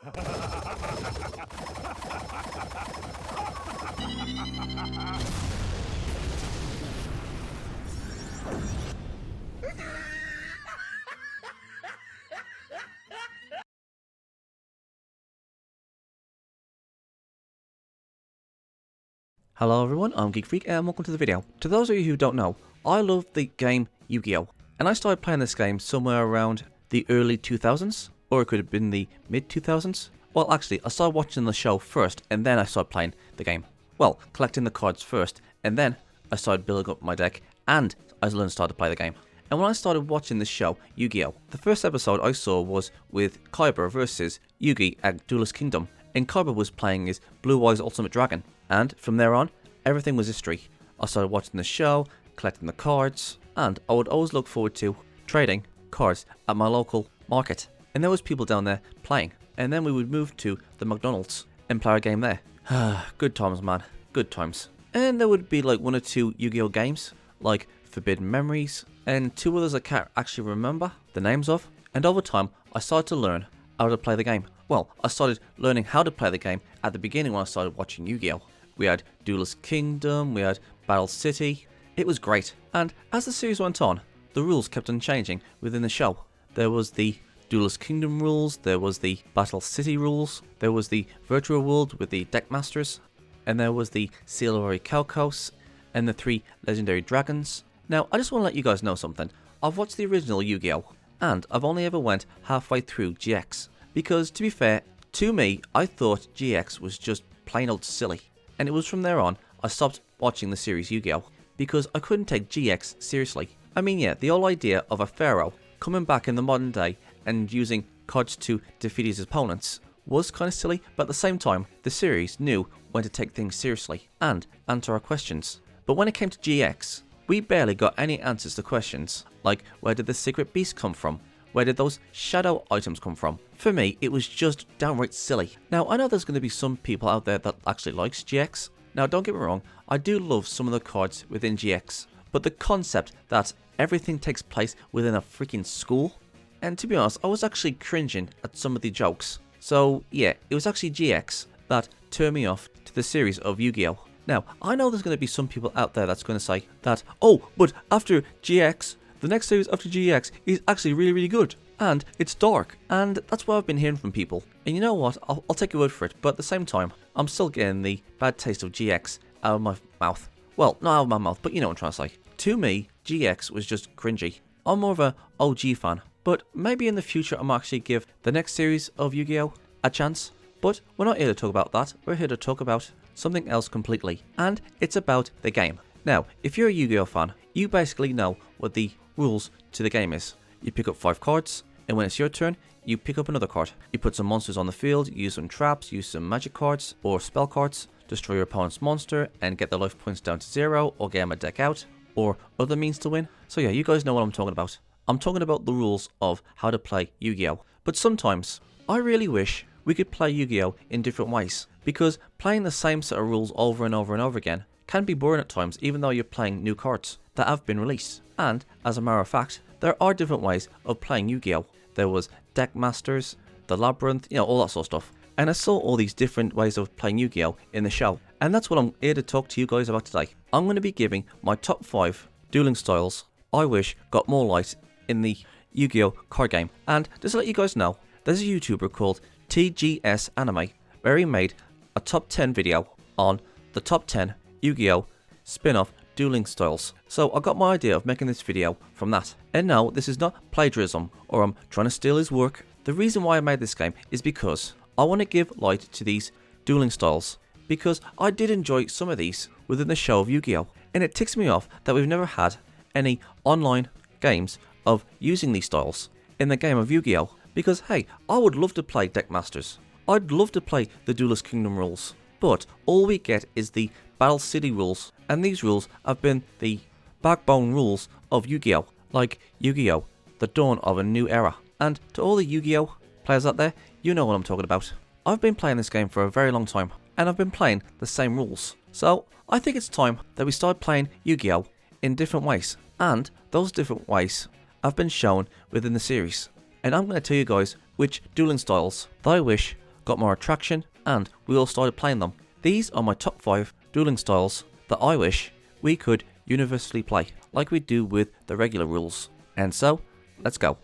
Hello everyone, I'm Geek Freak and welcome to the video. To those of you who don't know, I love the game Yu-Gi-Oh! And I started playing this game somewhere around the early 2000s, or it could have been the mid 2000s. Well, actually, I started watching the show first, and then I started playing the game. Well, collecting the cards first, and then I started building up my deck, and I started to play the game. And when I started watching the show, Yu-Gi-Oh! The first episode I saw was with Kaiba versus Yugi at Duelist Kingdom, and Kaiba was playing his Blue Eyes Ultimate Dragon. And from there on, everything was history. I started watching the show, collecting the cards, and I would always look forward to trading cards at my local market. And there was people down there playing. And then we would move to the McDonald's and play a game there. Good times, man. Good times. And there would be like one or two Yu-Gi-Oh! Games, like Forbidden Memories, and two others I can't actually remember the names of. And over time, I started to learn how to play the game. Well, I started learning how to play the game at the beginning when I started watching Yu-Gi-Oh! We had Duelist Kingdom, we had Battle City. It was great. And as the series went on, the rules kept on changing within the show. There was the Duelist Kingdom rules, there was the Battle City rules, there was the Virtual World with the Deck Masters, and there was the Silvery Calcos, and the 3 Legendary Dragons. Now, I just want to let you guys know something. I've watched the original Yu-Gi-Oh! And I've only ever went halfway through GX. Because, to be fair, to me, I thought GX was just plain old silly. And it was from there on, I stopped watching the series Yu-Gi-Oh! Because I couldn't take GX seriously. I mean, yeah, the whole idea of a pharaoh coming back in the modern day and using cards to defeat his opponents was kind of silly, but at the same time, the series knew when to take things seriously and answer our questions. But when it came to GX, we barely got any answers to questions, like where did the secret beast come from? Where did those shadow items come from? For me, it was just downright silly. Now, I know there's going to be some people out there that actually likes GX. Now, don't get me wrong, I do love some of the cards within GX, but the concept that everything takes place within a freaking school, and to be honest, I was actually cringing at some of the jokes. So, yeah, it was actually GX that turned me off to the series of Yu-Gi-Oh! Now, I know there's going to be some people out there that's going to say that, oh, but after GX, the next series after GX is actually really, really good. And it's dark. And that's what I've been hearing from people. And you know what? I'll take your word for it. But at the same time, I'm still getting the bad taste of GX out of my mouth. Well, not out of my mouth, but you know what I'm trying to say. To me, GX was just cringy. I'm more of a OG fan. But maybe in the future I might actually give the next series of Yu-Gi-Oh! A chance. But we're not here to talk about that. We're here to talk about something else completely. And it's about the game. Now, if you're a Yu-Gi-Oh! Fan, you basically know what the rules to the game is. You pick up 5 cards, and when it's your turn, you pick up another card. You put some monsters on the field, use some traps, use some magic cards or spell cards, destroy your opponent's monster and get their life points down to 0 or get them a deck out, or other means to win. So yeah, you guys know what I'm talking about. I'm talking about the rules of how to play Yu-Gi-Oh! But sometimes, I really wish we could play Yu-Gi-Oh! In different ways, because playing the same set of rules over and over and over again can be boring at times, even though you're playing new cards that have been released. And, as a matter of fact, there are different ways of playing Yu-Gi-Oh! There was Deck Masters, the Labyrinth, you know, all that sort of stuff. And I saw all these different ways of playing Yu-Gi-Oh! In the show. And that's what I'm here to talk to you guys about today. I'm going to be giving my top 5 dueling styles I wish got more light in the Yu-Gi-Oh! Card game. And just to let you guys know, there's a YouTuber called TGS Anime, where he made a top 10 video on the top 10 Yu-Gi-Oh! Spin-off dueling styles. So I got my idea of making this video from that. And no, this is not plagiarism or I'm trying to steal his work. The reason why I made this game is because I want to give light to these dueling styles, because I did enjoy some of these within the show of Yu-Gi-Oh! And it ticks me off that we've never had any online games of using these styles in the game of Yu-Gi-Oh! Because hey, I would love to play Deck Masters. I'd love to play the Duelist Kingdom rules, but all we get is the Battle City rules, and these rules have been the backbone rules of Yu-Gi-Oh! Like Yu-Gi-Oh! The Dawn of a New Era. And to all the Yu-Gi-Oh! Players out there, you know what I'm talking about. I've been playing this game for a very long time, and I've been playing the same rules. So I think it's time that we start playing Yu-Gi-Oh! In different ways, and those different ways have been shown within the series. And I'm going to tell you guys which dueling styles that I wish got more attraction, and we all started playing them. These are my top 5 dueling styles that I wish we could universally play, like we do with the regular rules. And so, let's go.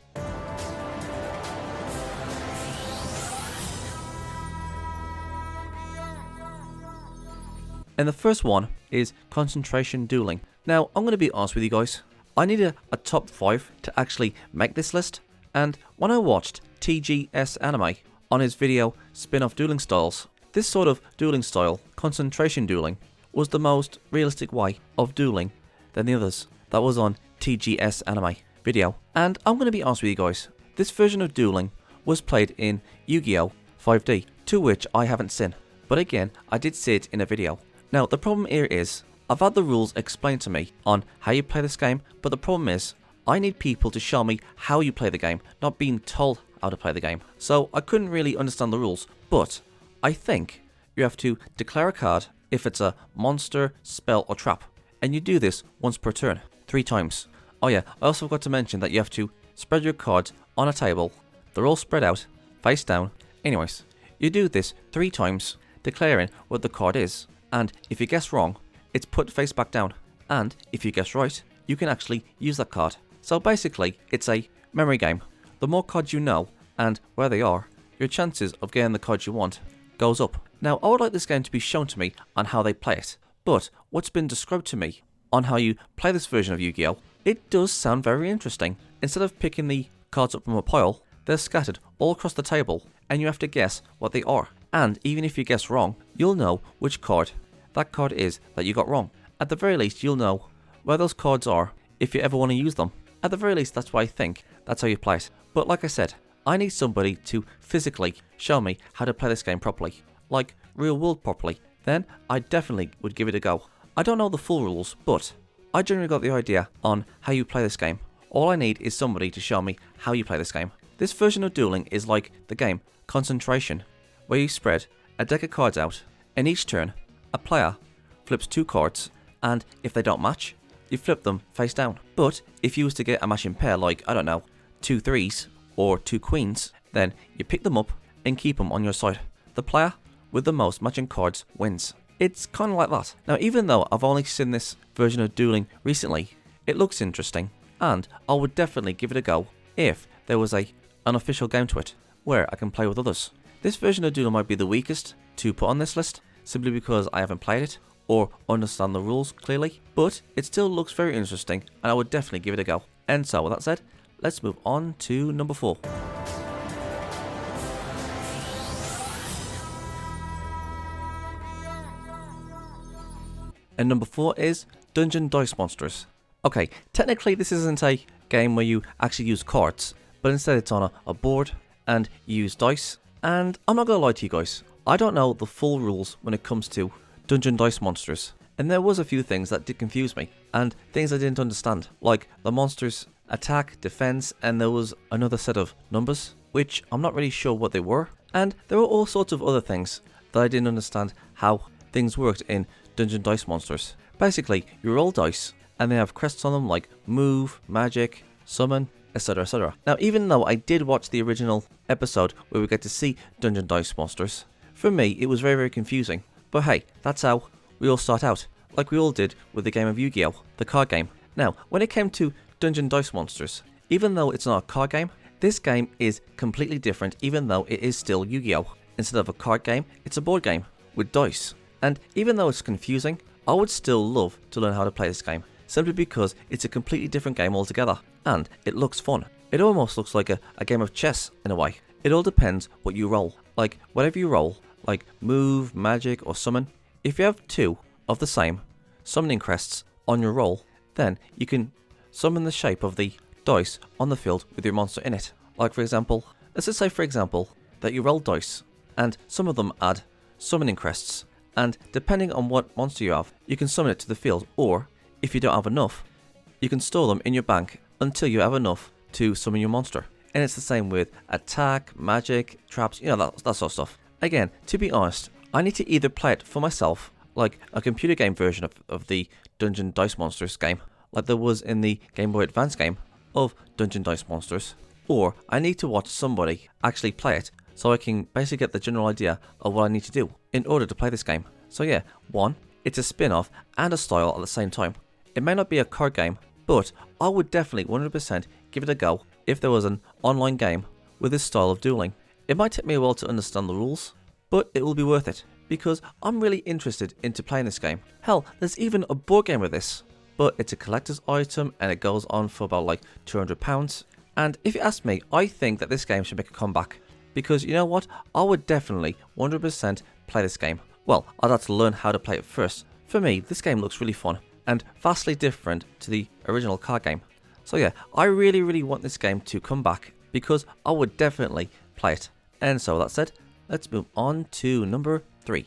And the first one is concentration dueling. Now, I'm going to be honest with you guys. I needed a top 5 to actually make this list. And when I watched TGS Anime on his video spin-off dueling styles, this sort of dueling style, concentration dueling, was the most realistic way of dueling than the others that was on TGS Anime video. And I'm going to be honest with you guys. This version of dueling was played in Yu-Gi-Oh 5D, to which I haven't seen. But again, I did see it in a video. Now, the problem here is, I've had the rules explained to me on how you play this game, but the problem is, I need people to show me how you play the game, not being told how to play the game. So, I couldn't really understand the rules, but I think you have to declare a card if it's a monster, spell, or trap. And you do this once per turn, 3 times. Oh yeah, I also forgot to mention that you have to spread your cards on a table. They're all spread out, face down. Anyways, you do this 3 times, declaring what the card is. And if you guess wrong, it's put face back down. And if you guess right, you can actually use that card. So basically, it's a memory game. The more cards you know and where they are, your chances of getting the cards you want goes up. Now, I would like this game to be shown to me on how they play it. But what's been described to me on how you play this version of Yu-Gi-Oh, it does sound very interesting. Instead of picking the cards up from a pile, they're scattered all across the table and you have to guess what they are. And even if you guess wrong, you'll know which card that card is that you got wrong. At the very least, you'll know where those cards are if you ever want to use them. At the very least, that's why I think that's how you play it. But like I said, I need somebody to physically show me how to play this game properly, like real world properly. Then I definitely would give it a go. I don't know the full rules, but I generally got the idea on how you play this game. All I need is somebody to show me how you play this game. This version of dueling is like the game Concentration, where you spread a deck of cards out, and each turn, a player flips 2 cards, and if they don't match, you flip them face down. But if you was to get a matching pair, like, I don't know, 2 3s or 2 queens, then you pick them up and keep them on your side. The player with the most matching cards wins. It's kind of like that. Now, even though I've only seen this version of dueling recently, it looks interesting, and I would definitely give it a go if there was an official game to it, where I can play with others. This version of dueling might be the weakest to put on this list, simply because I haven't played it, or understand the rules clearly, but it still looks very interesting, and I would definitely give it a go. And so, with that said, let's move on to number 4. And number 4 is Dungeon Dice Monsters. Okay, technically this isn't a game where you actually use cards, but instead it's on a board, and you use dice. And I'm not gonna lie to you guys, I don't know the full rules when it comes to Dungeon Dice Monsters. And there was a few things that did confuse me, and things I didn't understand, like the monsters' attack, defense, and there was another set of numbers, which I'm not really sure what they were. And there were all sorts of other things that I didn't understand how things worked in Dungeon Dice Monsters. Basically, you roll dice, and they have crests on them like move, magic, summon, etc, etc. Now, even though I did watch the original episode where we get to see Dungeon Dice Monsters, for me it was very, very confusing. But hey, that's how we all start out, like we all did with the game of Yu-Gi-Oh, the card game. Now, when it came to Dungeon Dice Monsters, even though it's not a card game, this game is completely different, even though it is still Yu-Gi-Oh. Instead of a card game, it's a board game with dice. And even though it's confusing, I would still love to learn how to play this game, simply because it's a completely different game altogether, and it looks fun. It almost looks like a game of chess in a way. It all depends what you roll. Like, whatever you roll, like move, magic, or summon, if you have 2 of the same summoning crests on your roll, then you can summon the shape of the dice on the field with your monster in it. Like, for example, let's just say, for example, that you roll dice, and some of them add summoning crests, and depending on what monster you have, you can summon it to the field, or if you don't have enough, you can store them in your bank until you have enough to summon your monster. And it's the same with attack, magic, traps, you know, that sort of stuff. Again, to be honest, I need to either play it for myself, like a computer game version of the Dungeon Dice Monsters game, like there was in the Game Boy Advance game of Dungeon Dice Monsters, or I need to watch somebody actually play it so I can basically get the general idea of what I need to do in order to play this game. So yeah, 1, it's a spin-off and a style at the same time. It may not be a card game, but I would definitely 100% give it a go if there was an online game with this style of dueling. It might take me a while to understand the rules, but it will be worth it, because I'm really interested into playing this game. Hell, there's even a board game with this, but it's a collector's item and it goes on for about like £200. And if you ask me, I think that this game should make a comeback, because you know what, I would definitely 100% play this game. Well, I'd have to learn how to play it first. For me, this game looks really fun and vastly different to the original card game. So yeah, I really want this game to come back, because I would definitely play it. And so that said, let's move on to number 3.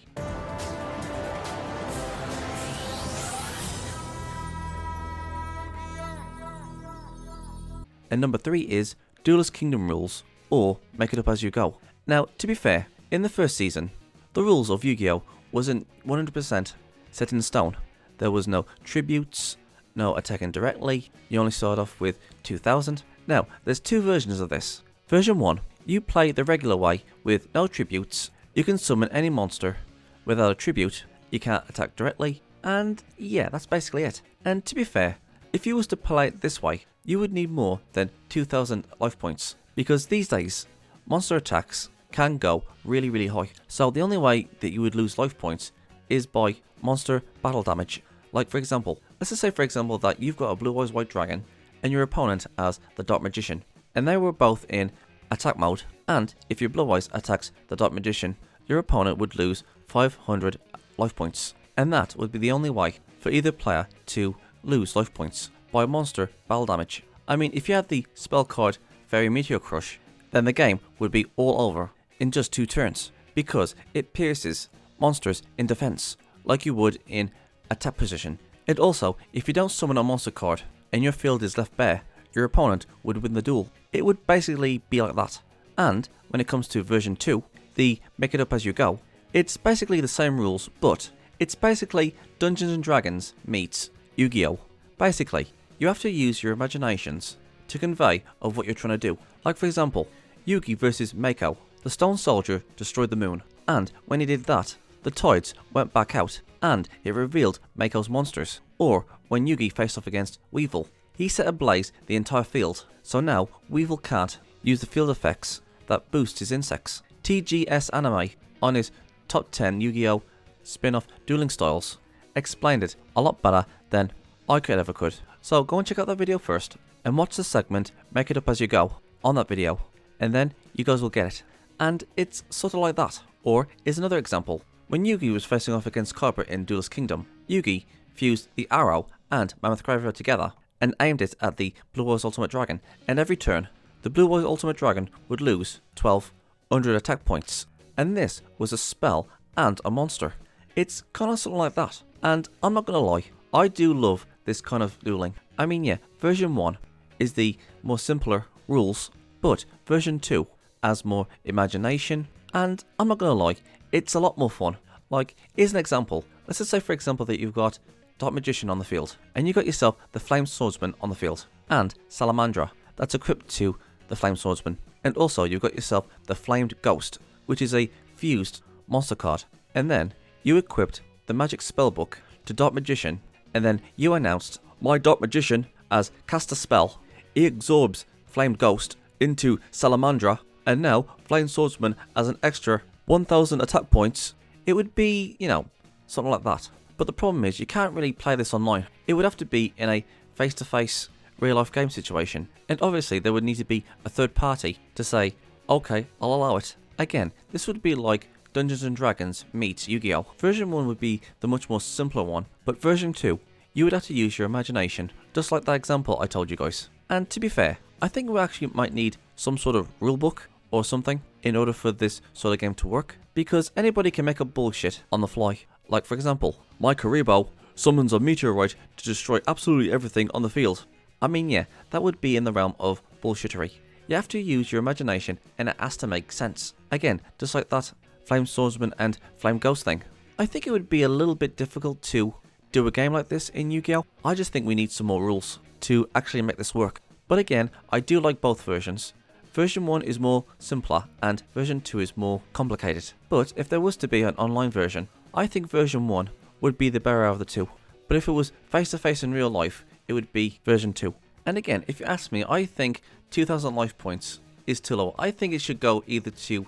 And number 3 is Duelist Kingdom rules, or make it up as you go. Now, to be fair, in the first season, the rules of Yu-Gi-Oh! Wasn't 100% set in stone. There was no tributes, no attacking directly, you only start off with 2000. Now, there's 2 versions of this. Version 1, you play the regular way with no tributes, you can summon any monster without a tribute, you can't attack directly, and yeah, that's basically it. And to be fair, if you was to play it this way, you would need more than 2000 life points, because these days, monster attacks can go really high. So the only way that you would lose life points is by monster battle damage. Like for example, let's just say for example that you've got a blue eyes white dragon and your opponent has the Dark Magician, and they were both in attack mode, and if your blue eyes attacks the Dark Magician, your opponent would lose 500 life points, and that would be the only way for either player to lose life points by monster battle damage. I mean, if you had the spell card Fairy Meteor Crush, then the game would be all over in just 2 turns, because it pierces monsters in defense like you would in attack position. And also, if you don't summon a monster card and your field is left bare, your opponent would win the duel. It would basically be like that. And when it comes to version 2, the make it up as you go, it's basically the same rules, but it's basically Dungeons and Dragons meets Yu-Gi-Oh! Basically, you have to use your imaginations to convey of what you're trying to do. Like for example, Yugi versus Mako. The Stone Soldier destroyed the moon, and when he did that, the tides went back out, and it revealed Mako's monsters. Or when Yugi faced off against Weevil, he set ablaze the entire field, so now Weevil can't use the field effects that boost his insects. TGS Anime, on his top 10 Yu-Gi-Oh! Spin-off dueling styles, explained it a lot better than I could ever could. So go and check out that video first, and watch the segment Make It Up As You Go on that video, and then you guys will get it. And it's sort of like that. Or is another example. When Yugi was facing off against Cobra in Duelist Kingdom, Yugi fused the arrow and Mammoth Graveyard together and aimed it at the Blue Eyes Ultimate Dragon, and every turn, the Blue Eyes Ultimate Dragon would lose 1200 attack points. And this was a spell and a monster. It's kind of something like that. And I'm not gonna lie, I do love this kind of dueling. I mean, yeah, version 1 is the more simpler rules, but version 2 has more imagination, and I'm not gonna lie, it's a lot more fun. Like, here's an example. Let's just say for example that you've got Dark Magician on the field, and you got yourself the Flame Swordsman on the field, and Salamandra that's equipped to the Flame Swordsman, and also you've got yourself the Flamed Ghost, which is a fused monster card, and then you equipped the Magic Spellbook to Dark Magician, and then you announced, my Dark Magician has cast a spell. He absorbs Flamed Ghost into Salamandra, and now Flame Swordsman has an extra 1000 attack points. It would be, you know, something like that. But the problem is, you can't really play this online. It would have to be in a face-to-face real-life game situation. And obviously, there would need to be a third party to say, okay, I'll allow it. Again, this would be like Dungeons and Dragons meets Yu-Gi-Oh! Version 1 would be the much more simpler one, but version 2, you would have to use your imagination, just like that example I told you guys. And to be fair, I think we actually might need some sort of rulebook or something in order for this sort of game to work, because anybody can make up bullshit on the fly. Like for example, my Karibo summons a meteorite to destroy absolutely everything on the field. I mean, yeah, that would be in the realm of bullshittery. You have to use your imagination and it has to make sense. Again, just like that Flame Swordsman and Flame Ghost thing. I think it would be a little bit difficult to do a game like this in Yu-Gi-Oh! I just think we need some more rules to actually make this work. But again, I do like both versions. Version 1 is more simpler and version 2 is more complicated. But if there was to be an online version, I think version 1 would be the better of the two. But if it was face to face in real life, it would be version 2. And again, if you ask me, I think 2000 life points is too low. I think it should go either to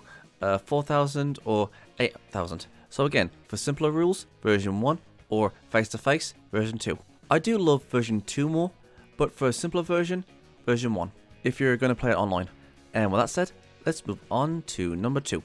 4000 or 8000. So again, for simpler rules, version 1, or face to face, version 2. I do love version 2 more, but for a simpler version, version 1, if you're going to play it online. And with that said, let's move on to number 2.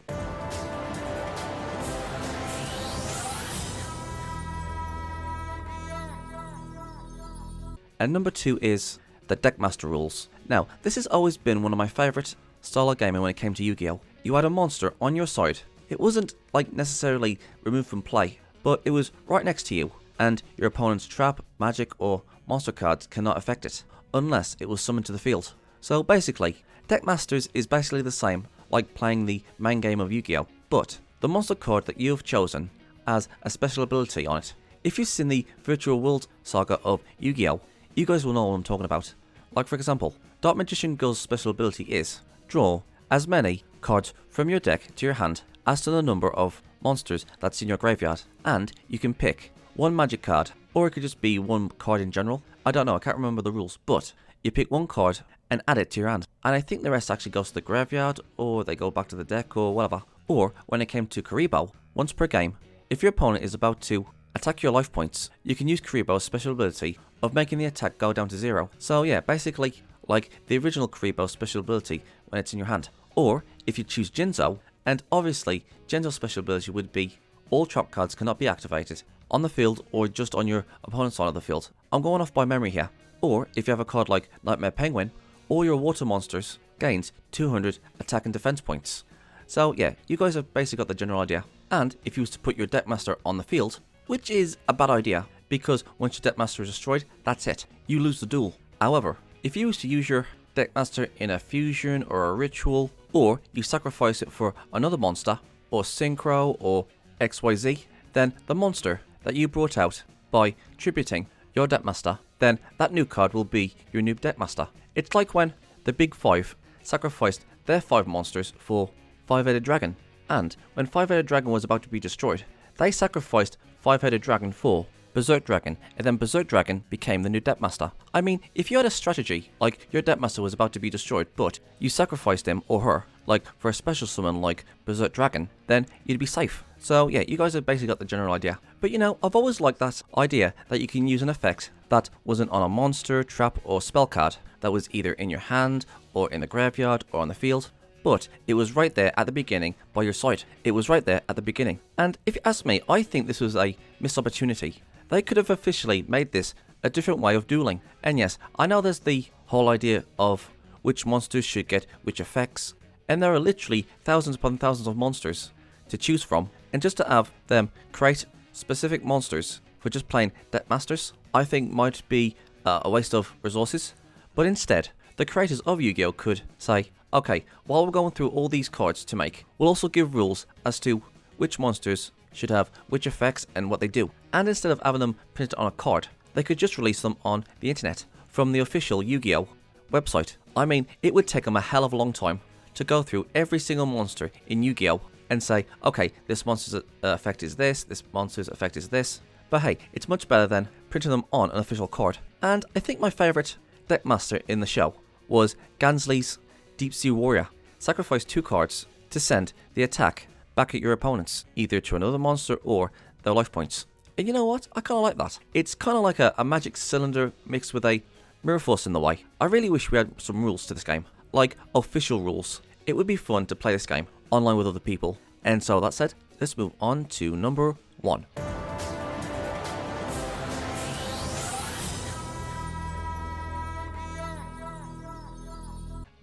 And number 2 is the Deckmaster rules. Now, this has always been one of my favourite style of gaming when it came to Yu-Gi-Oh! You had a monster on your side. It wasn't like necessarily removed from play, but it was right next to you, and your opponent's trap, magic, or monster cards cannot affect it, unless it was summoned to the field. So basically, Deckmasters is basically the same like playing the main game of Yu-Gi-Oh! But the monster card that you have chosen has a special ability on it. If you've seen the Virtual World saga of Yu-Gi-Oh!, you guys will know what I'm talking about. Like for example, Dark Magician Gull's special ability is draw as many cards from your deck to your hand as to the number of monsters that's in your graveyard, and you can pick one magic card, or it could just be one card in general. I don't know, I can't remember the rules, but you pick one card and add it to your hand, and I think the rest actually goes to the graveyard, or they go back to the deck, or whatever. Or when it came to Karibo, once per game, if your opponent is about to attack your life points, you can use Karibo's special ability of making the attack go down to 0. So yeah, basically like the original Karibo special ability when it's in your hand. Or if you choose Jinzo, and obviously Jinzo's special ability would be all trap cards cannot be activated on the field or just on your opponent's side of the field. I'm going off by memory here. Or if you have a card like Nightmare Penguin, all your water monsters gains 200 attack and defense points. So yeah, you guys have basically got the general idea. And if you was to put your Deckmaster on the field, which is a bad idea, because once your Deckmaster is destroyed, that's it. You lose the duel. However, if you was to use your Deckmaster in a fusion or a ritual, or you sacrifice it for another monster, or synchro, or XYZ, then the monster that you brought out by tributing your Deckmaster, then that new card will be your new Deckmaster. It's like when the Big Five sacrificed their 5 monsters for Five-Headed Dragon, and when Five-Headed Dragon was about to be destroyed, they sacrificed Five-Headed Dragon for Berserk Dragon, and then Berserk Dragon became the new Deckmaster. I mean, if you had a strategy, like your Deckmaster was about to be destroyed, but you sacrificed him or her, like for a special summon like Berserk Dragon, then you'd be safe. So yeah, you guys have basically got the general idea. But you know, I've always liked that idea that you can use an effect that wasn't on a monster, trap, or spell card, that was either in your hand, or in the graveyard, or on the field. But it was right there at the beginning by your side. It was right there at the beginning. And if you ask me, I think this was a missed opportunity. They could have officially made this a different way of dueling. And yes, I know there's the whole idea of which monsters should get which effects. And there are literally thousands upon thousands of monsters to choose from. And just to have them create specific monsters for just plain Deckmasters, I think might be a waste of resources. But instead, the creators of Yu-Gi-Oh! Could say, okay, while we're going through all these cards to make, we'll also give rules as to which monsters should have which effects and what they do. And instead of having them printed on a card, they could just release them on the internet from the official Yu-Gi-Oh! Website. I mean, it would take them a hell of a long time to go through every single monster in Yu-Gi-Oh! And say, okay, this monster's effect is this monster's effect is this. But hey, it's much better than printing them on an official card. And I think my favourite Deckmaster in the show was Gansley's Deep Sea Warrior. Sacrifice 2 cards to send the attack back at your opponents, either to another monster or their life points. And you know what? I kind of like that. It's kind of like a magic cylinder mixed with a mirror force in the way. I really wish we had some rules to this game, like official rules. It would be fun to play this game online with other people. And so that said, let's move on to number 1.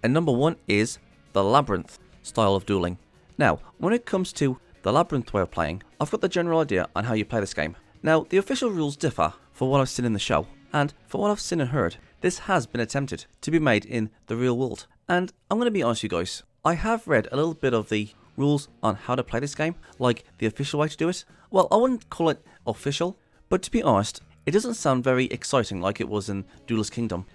And number 1 is the Labyrinth style of dueling. Now, when it comes to the Labyrinth way of playing, I've got the general idea on how you play this game. Now, the official rules differ for what I've seen in the show, and for what I've seen and heard, this has been attempted to be made in the real world. And I'm going to be honest with you guys, I have read a little bit of the rules on how to play this game, like the official way to do it. Well, I wouldn't call it official, but to be honest, it doesn't sound very exciting like it was in Duelist Kingdom.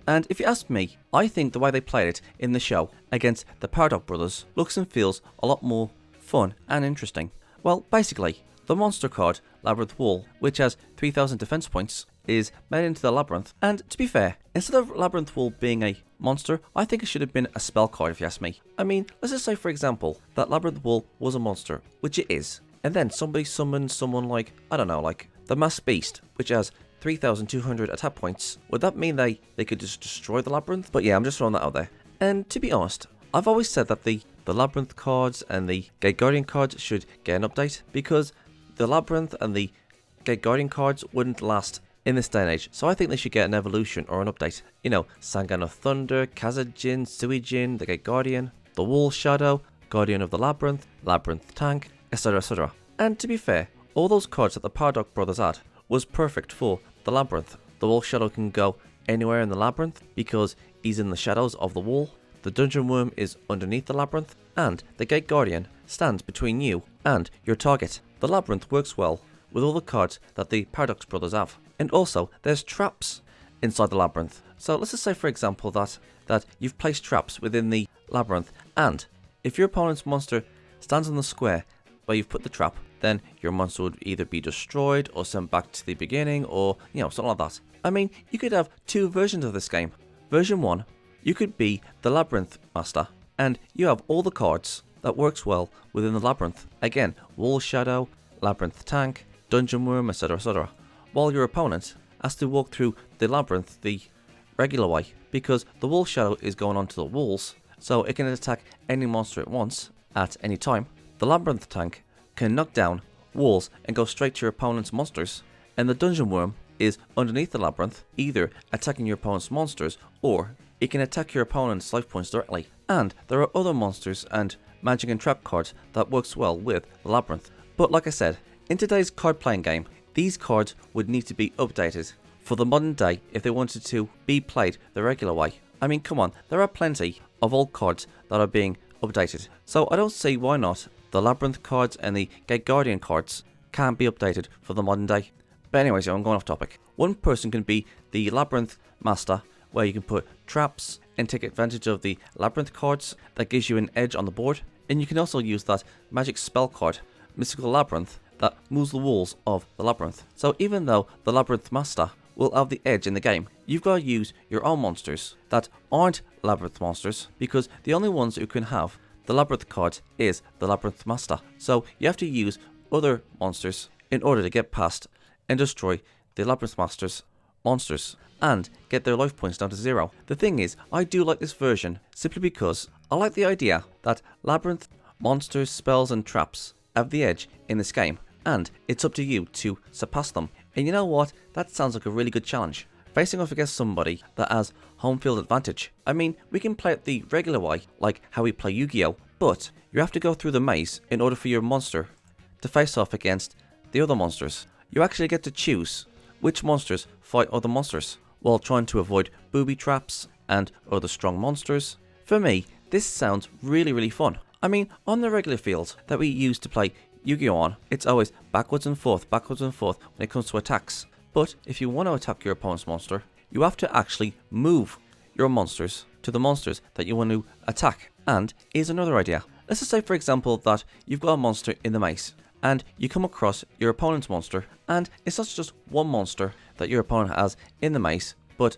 And if you ask me, I think the way they played it in the show against the Paradox Brothers looks and feels a lot more fun and interesting. Well, basically, the monster card, Labyrinth Wall, which has 3000 defense points, is made into the Labyrinth. And to be fair, instead of Labyrinth Wall being a monster, I think it should have been a spell card if you ask me. I mean, let's just say for example, that Labyrinth Wall was a monster, which it is. And then somebody summons someone like, I don't know, like the Masked Beast, which has 3200 attack points. Would that mean they could just destroy the Labyrinth? But yeah, I'm just throwing that out there. And to be honest, I've always said that the Labyrinth cards and the Gate Guardian cards should get an update, because the Labyrinth and the Gate Guardian cards wouldn't last in this day and age, so I think they should get an evolution or an update. You know, Sangan of Thunder, Kazajin, Suijin, the Gate Guardian, the Wall Shadow, Guardian of the Labyrinth, Labyrinth Tank, etc, etc. And to be fair, all those cards that the Paradox Brothers had was perfect for the Labyrinth. The Wall Shadow can go anywhere in the Labyrinth because he's in the shadows of the wall. The Dungeon Worm is underneath the Labyrinth, and the Gate Guardian stands between you and your target. The Labyrinth works well with all the cards that the Paradox Brothers have. And also, there's traps inside the Labyrinth. So let's just say for example that you've placed traps within the Labyrinth, and if your opponent's monster stands on the square where you've put the trap, then your monster would either be destroyed or sent back to the beginning, or, you know, something like that. I mean, you could have two versions of this game. Version 1, you could be the Labyrinth Master, and you have all the cards that works well within the Labyrinth. Again, Wall Shadow, Labyrinth Tank, Dungeon Worm, etc, etc. While your opponent has to walk through the Labyrinth the regular way, because the Wall Shadow is going onto the walls, so it can attack any monster it wants at any time. The Labyrinth Tank can knock down walls and go straight to your opponent's monsters, and the Dungeon Worm is underneath the Labyrinth, either attacking your opponent's monsters, or it can attack your opponent's life points directly. And there are other monsters and magic and trap cards that works well with the Labyrinth. But like I said, in today's card playing game, these cards would need to be updated for the modern day if they wanted to be played the regular way. I mean, come on, there are plenty of old cards that are being updated, so I don't see why not the Labyrinth cards and the Gate Guardian cards can't be updated for the modern day. But anyways, I'm going off topic. One person can be the Labyrinth Master, where you can put traps and take advantage of the Labyrinth cards that gives you an edge on the board, and you can also use that magic spell card, Mystical Labyrinth, that moves the walls of the Labyrinth. So even though the Labyrinth Master will have the edge in the game, you've got to use your own monsters that aren't Labyrinth monsters, because the only ones who can have the Labyrinth card is the Labyrinth Master. So you have to use other monsters in order to get past and destroy the Labyrinth Master's monsters and get their life points down to 0. The thing is, I do like this version simply because I like the idea that Labyrinth monsters, spells and traps have the edge in this game, and it's up to you to surpass them. And you know what? That sounds like a really good challenge. Facing off against somebody that has home field advantage. I mean, we can play it the regular way, like how we play Yu-Gi-Oh! But you have to go through the maze in order for your monster to face off against the other monsters. You actually get to choose which monsters fight other monsters, while trying to avoid booby traps and other strong monsters. For me, this sounds really fun. I mean, on the regular field that we use to play Yu-Gi-Oh on, it's always backwards and forth when it comes to attacks. But if you want to attack your opponent's monster, you have to actually move your monsters to the monsters that you want to attack. And here's another idea. Let's just say for example that you've got a monster in the maze, and you come across your opponent's monster, and it's not just one monster that your opponent has in the maze, but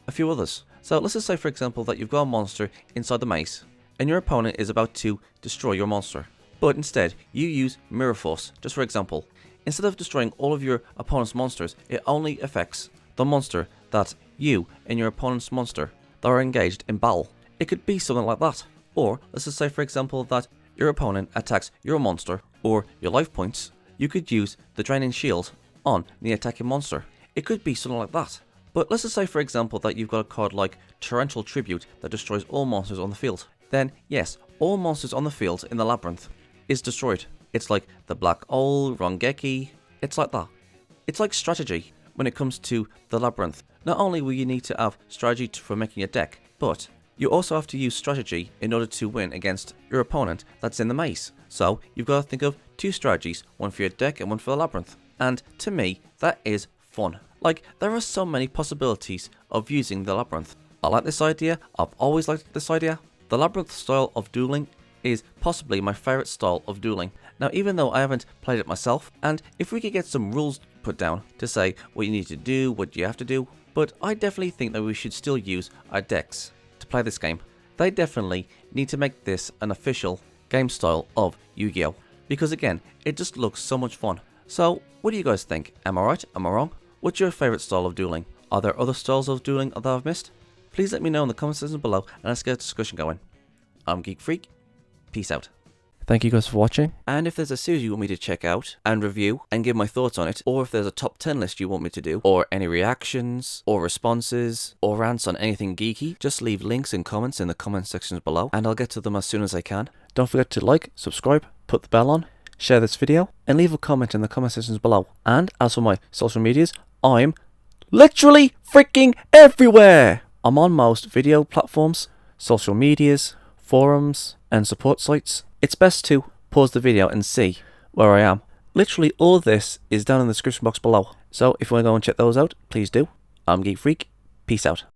a few others. So let's just say for example that you've got a monster inside the maze, and your opponent is about to destroy your monster. But instead, you use Mirror Force, just for example. Instead of destroying all of your opponent's monsters, it only affects the monster that you and your opponent's monster that are engaged in battle. It could be something like that. Or let's just say for example that your opponent attacks your monster or your life points. You could use the Draining Shield on the attacking monster. It could be something like that. But let's just say for example that you've got a card like Torrential Tribute that destroys all monsters on the field. Then yes, all monsters on the field in the Labyrinth is destroyed. It's like the Black Owl, Rongeki, it's like that. It's like strategy when it comes to the Labyrinth. Not only will you need to have strategy for making a deck, but you also have to use strategy in order to win against your opponent that's in the maze. So you've got to think of two strategies, one for your deck and one for the Labyrinth. And to me, that is fun. Like, there are so many possibilities of using the Labyrinth. I like this idea. I've always liked this idea. The Labyrinth style of dueling is possibly my favourite style of dueling. Now, even though I haven't played it myself, and if we could get some rules put down to say what you need to do, what you have to do, but I definitely think that we should still use our decks to play this game. They definitely need to make this an official game style of Yu-Gi-Oh! Because again, it just looks so much fun. So, what do you guys think? Am I right? Am I wrong? What's your favourite style of dueling? Are there other styles of dueling that I've missed? Please let me know in the comment section below and let's get a discussion going. I'm Geek Freak. Peace out. Thank you guys for watching. And if there's a series you want me to check out and review and give my thoughts on it, or if there's a top 10 list you want me to do, or any reactions, or responses, or rants on anything geeky, just leave links and comments in the comment sections below, and I'll get to them as soon as I can. Don't forget to like, subscribe, put the bell on, share this video, and leave a comment in the comment sections below. And as for my social medias, I'm literally freaking everywhere! I'm on most video platforms, social medias, forums, and support sites. It's best to pause the video and see where I am. Literally all this is down in the description box below. So if you want to go and check those out, please do. I'm Geek Freak. Peace out.